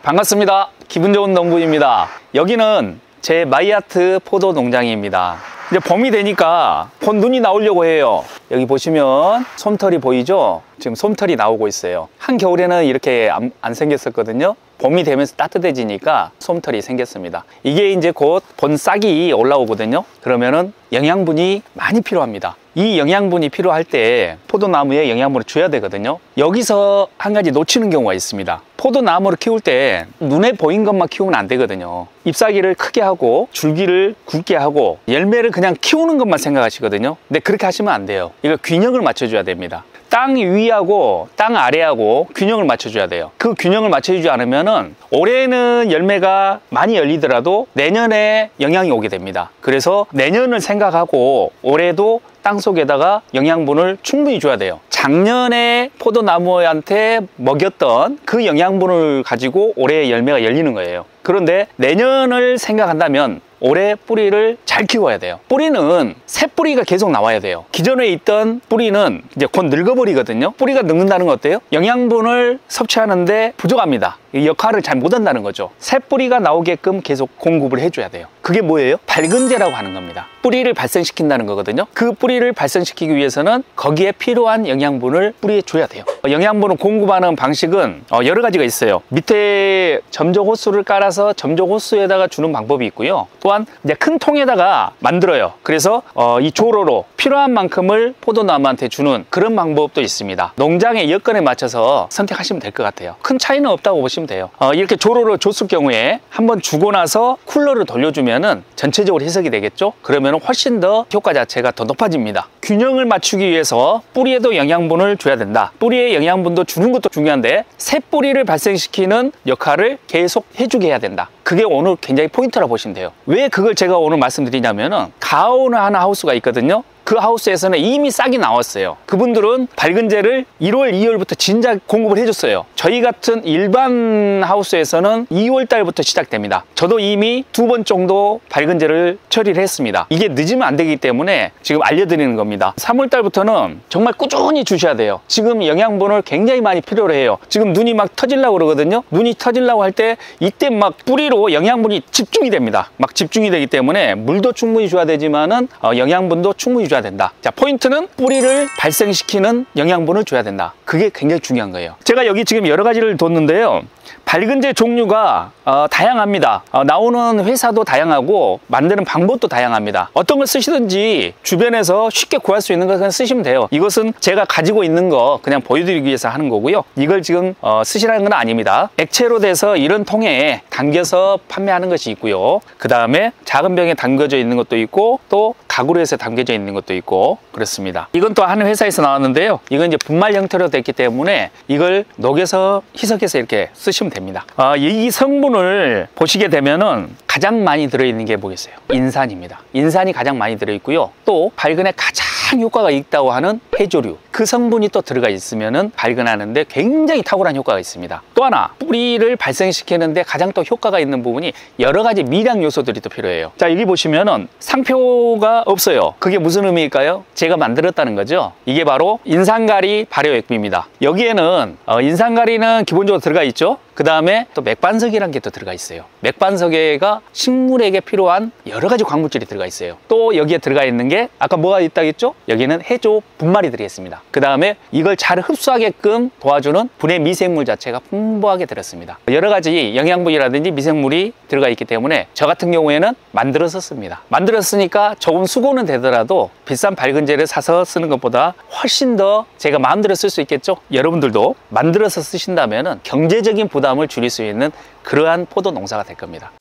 반갑습니다. 기분 좋은 농부입니다. 여기는 제 마이아트 포도 농장입니다. 이제 봄이 되니까 곧 눈이 나오려고 해요. 여기 보시면 솜털이 보이죠? 지금 솜털이 나오고 있어요. 한겨울에는 이렇게 안 생겼었거든요. 봄이 되면서 따뜻해지니까 솜털이 생겼습니다. 이게 이제 곧 본 싹이 올라오거든요. 그러면은 영양분이 많이 필요합니다. 이 영양분이 필요할 때 포도나무에 영양분을 줘야 되거든요. 여기서 한 가지 놓치는 경우가 있습니다. 포도나무를 키울 때 눈에 보인 것만 키우면 안 되거든요. 잎사귀를 크게 하고 줄기를 굵게 하고 열매를 그냥 키우는 것만 생각하시거든요. 근데 그렇게 하시면 안 돼요. 이거 균형을 맞춰줘야 됩니다. 땅 위하고 땅 아래하고 균형을 맞춰줘야 돼요. 그 균형을 맞춰주지 않으면은 올해는 열매가 많이 열리더라도 내년에 영향이 오게 됩니다. 그래서 내년을 생각하고 올해도 땅 속에다가 영양분을 충분히 줘야 돼요. 작년에 포도나무한테 먹였던 그 영양분을 가지고 올해 열매가 열리는 거예요. 그런데 내년을 생각한다면 올해 뿌리를 잘 키워야 돼요. 뿌리는 새 뿌리가 계속 나와야 돼요. 기존에 있던 뿌리는 이제 곧 늙어버리거든요. 뿌리가 늙는다는 건 어때요? 영양분을 섭취하는데 부족합니다. 이 역할을 잘 못한다는 거죠. 새 뿌리가 나오게끔 계속 공급을 해줘야 돼요. 그게 뭐예요? 밝은제라고 하는 겁니다. 뿌리를 발생시킨다는 거거든요. 그 뿌리를 발생시키기 위해서는 거기에 필요한 영양분을 뿌리에 줘야 돼요. 영양분을 공급하는 방식은 여러 가지가 있어요. 밑에 점적 호수를 깔아서 점적 호수에다가 주는 방법이 있고요. 또한 이제 큰 통에다가 만들어요. 그래서 이 조로로 필요한 만큼을 포도나무한테 주는 그런 방법도 있습니다. 농장의 여건에 맞춰서 선택하시면 될 것 같아요. 큰 차이는 없다고 보시면 돼요. 이렇게 조로로 줬을 경우에 한번 주고 나서 쿨러를 돌려주면은 전체적으로 해석이 되겠죠. 그러면 훨씬 더 효과 자체가 더 높아집니다. 균형을 맞추기 위해서 뿌리에도 영양분을 줘야 된다. 뿌리에 영양분도 주는 것도 중요한데 새 뿌리를 발생시키는 역할을 계속 해주게 해야 된다. 그게 오늘 굉장히 포인트라고 보시면 돼요. 왜 그걸 제가 오늘 말씀드리냐면은 가온을 하는 하우스가 있거든요. 그 하우스에서는 이미 싹이 나왔어요. 그분들은 밝은제를 1월, 2월부터 진작 공급을 해줬어요. 저희 같은 일반 하우스에서는 2월 달부터 시작됩니다. 저도 이미 2번 정도 밝은제를 처리를 했습니다. 이게 늦으면 안 되기 때문에 지금 알려드리는 겁니다. 3월 달부터는 정말 꾸준히 주셔야 돼요. 지금 영양분을 굉장히 많이 필요로 해요. 지금 눈이 막 터지려고 그러거든요. 눈이 터지려고 할 때 이때 막 뿌리로 영양분이 집중이 됩니다. 막 집중이 되기 때문에 물도 충분히 줘야 되지만은 영양분도 충분히 줘야 된다. 자, 포인트는 뿌리를 발생시키는 영양분을 줘야 된다. 그게 굉장히 중요한 거예요. 제가 여기 지금 여러 가지를 뒀는데요. 밝은제 종류가 다양합니다. 나오는 회사도 다양하고 만드는 방법도 다양합니다. 어떤 걸 쓰시든지 주변에서 쉽게 구할 수 있는 거 그냥 쓰시면 돼요. 이것은 제가 가지고 있는 거 그냥 보여드리기 위해서 하는 거고요. 이걸 지금 쓰시라는 건 아닙니다. 액체로 돼서 이런 통에 담겨서 판매하는 것이 있고요. 그 다음에 작은 병에 담겨져 있는 것도 있고 또 가구로 해서 담겨져 있는 것도 있고 그렇습니다. 이건 또 한 회사에서 나왔는데요. 이건 이제 분말 형태로 됐기 때문에 이걸 녹여서 희석해서 이렇게 쓰시면 됩니다. 이 성분을 보시게 되면은 가장 많이 들어있는 게 뭐겠어요? 인산입니다. 인산이 가장 많이 들어있고요. 또 발근에 가장 효과가 있다고 하는 해조류, 그 성분이 또 들어가 있으면은 발근하는데 굉장히 탁월한 효과가 있습니다. 또 하나, 뿌리를 발생시키는데 가장 또 효과가 있는 부분이 여러 가지 미량 요소들이 또 필요해요. 자, 여기 보시면은 상표가 없어요. 그게 무슨 의미일까요? 제가 만들었다는 거죠. 이게 바로 인산가리 발효액비입니다. 여기에는 인산가리는 기본적으로 들어가 있죠. 그 다음에 또 맥반석이라는 게 또 들어가 있어요. 맥반석에가 식물에게 필요한 여러 가지 광물질이 들어가 있어요. 또 여기에 들어가 있는 게 아까 뭐가 있다고 했죠? 여기는 해조 분말이 들어있습니다. 그 다음에 이걸 잘 흡수하게끔 도와주는 분해 미생물 자체가 풍부하게 들었습니다. 여러 가지 영양분이라든지 미생물이 들어가 있기 때문에 저 같은 경우에는 만들어서 씁니다. 만들었으니까 조금 수고는 되더라도 비싼 밝은제를 사서 쓰는 것보다 훨씬 더 제가 마음대로 쓸 수 있겠죠? 여러분들도 만들어서 쓰신다면 경제적인 부담을 줄일 수 있는 그러한 포도 농사가 될 겁니다.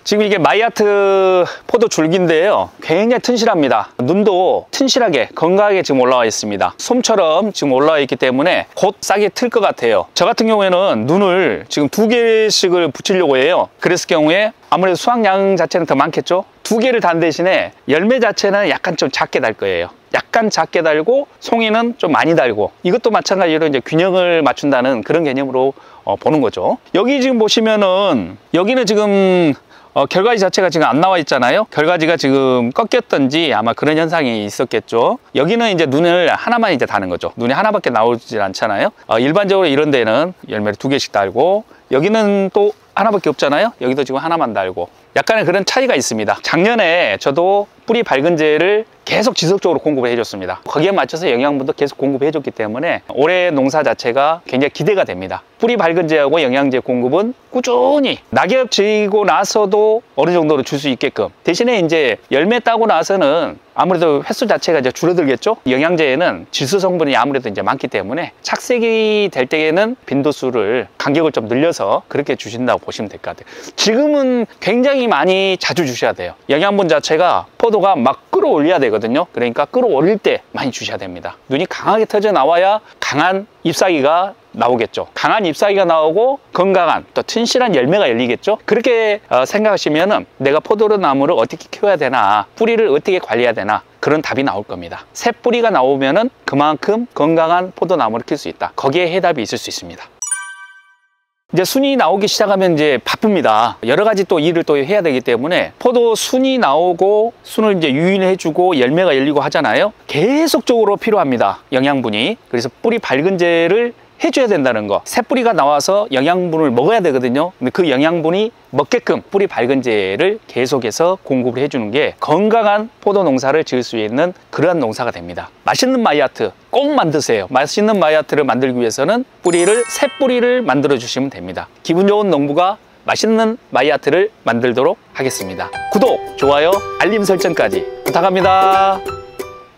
지금 이게 마이아트 포도 줄기인데요. 굉장히 튼실합니다. 눈도 튼실하게 건강하게 지금 올라와 있습니다. 솜처럼 지금 올라와 있기 때문에 곧 싹이 틀 것 같아요. 저 같은 경우에는 눈을 지금 2개씩을 붙이려고 해요. 그랬을 경우에 아무래도 수확량 자체는 더 많겠죠. 2개를 단 대신에 열매 자체는 약간 좀 작게 달 거예요. 약간 작게 달고 송이는 좀 많이 달고, 이것도 마찬가지로 이제 균형을 맞춘다는 그런 개념으로 보는 거죠. 여기 지금 보시면은 여기는 지금 결과지 자체가 지금 안 나와 있잖아요. 결과지가 지금 꺾였던지 아마 그런 현상이 있었겠죠. 여기는 이제 눈을 하나만 이제 다는 거죠. 눈이 하나밖에 나오질 않잖아요. 일반적으로 이런 데는 열매를 2개씩 달고 여기는 또 하나밖에 없잖아요. 여기도 지금 하나만 달고 약간의 그런 차이가 있습니다. 작년에 저도 뿌리 밝은제를 계속 지속적으로 공급을 해줬습니다. 거기에 맞춰서 영양분도 계속 공급해줬기 때문에 올해 농사 자체가 굉장히 기대가 됩니다. 뿌리 밝은제하고 영양제 공급은 꾸준히 낙엽 지고 나서도 어느 정도로 줄 수 있게끔, 대신에 이제 열매 따고 나서는 아무래도 횟수 자체가 이제 줄어들겠죠. 영양제에는 질소 성분이 아무래도 이제 많기 때문에 착색이 될 때에는 빈도수를 간격을 좀 늘려서 그렇게 주신다고 보시면 될 것 같아요. 지금은 굉장히 많이 자주 주셔야 돼요. 영양분 자체가 포도가 막 끌어올려야 되거든요. 그러니까 끌어올릴 때 많이 주셔야 됩니다. 눈이 강하게 터져 나와야 강한 잎사귀가 나오겠죠. 강한 잎사귀가 나오고 건강한 또 튼실한 열매가 열리겠죠. 그렇게 생각하시면은 내가 포도나무를 어떻게 키워야 되나, 뿌리를 어떻게 관리해야 되나, 그런 답이 나올 겁니다. 새 뿌리가 나오면은 그만큼 건강한 포도나무를 키울 수 있다. 거기에 해답이 있을 수 있습니다. 이제 순이 나오기 시작하면 이제 바쁩니다. 여러 가지 또 일을 또 해야 되기 때문에 포도 순이 나오고 순을 이제 유인해주고 열매가 열리고 하잖아요. 계속적으로 필요합니다. 영양분이. 그래서 뿌리 밝은제를 해줘야 된다는 거. 새 뿌리가 나와서 영양분을 먹어야 되거든요. 근데 그 영양분이 먹게끔 뿌리 밝은제를 계속해서 공급을 해주는 게 건강한 포도 농사를 지을 수 있는 그러한 농사가 됩니다. 맛있는 마이아트 꼭 만드세요. 맛있는 마이아트를 만들기 위해서는 새 뿌리를 만들어 주시면 됩니다. 기분 좋은 농부가 맛있는 마이아트를 만들도록 하겠습니다. 구독, 좋아요, 알림 설정까지 부탁합니다.